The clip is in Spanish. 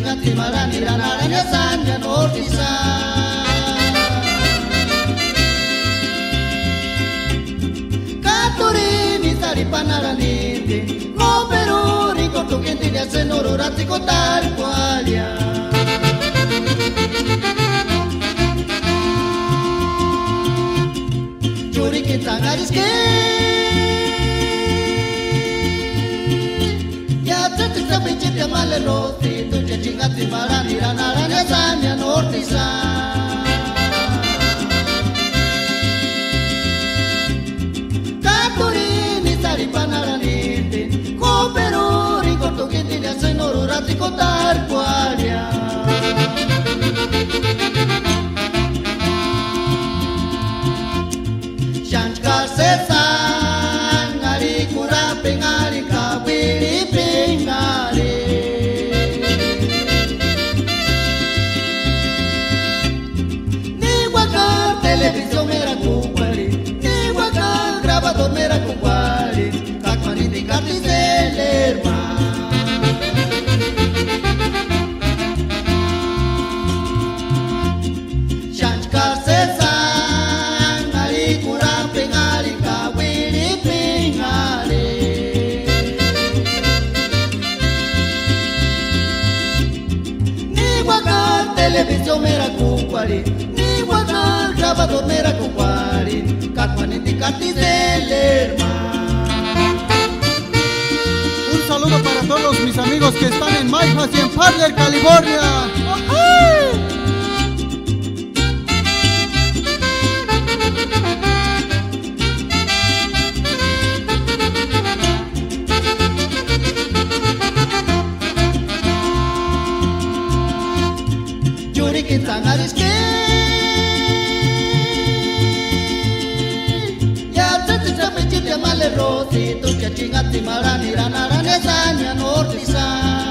chingati marani ranaranya sanya nortisa Katurini sari panaraninde no pero ricordo che ti hace nororati cotar qualia Giuri che tangaris che Principia male roti, tu ci cingati marani, ranaranya sanya nortisa Katurini sari panaranite, ko pero ricordo che ti hace nororati cotar qualia Shanchka sesan, ngari kurape ngari kabiri Televisión era cumpari, ni guacal grabador era cumpari, cacmani de cartis del hermano. Shanchkar sesan, ari kurang pengali kawili pengali. Ni guacal televisión era cumpari. Grabador mera con cuari, cacmanete cartis del hermano. Un saludo para todos mis amigos que están en Maifas y en Parler, California. Yuri que tangaris que male roti, tu che chingati marani ranaranya sanya nortisa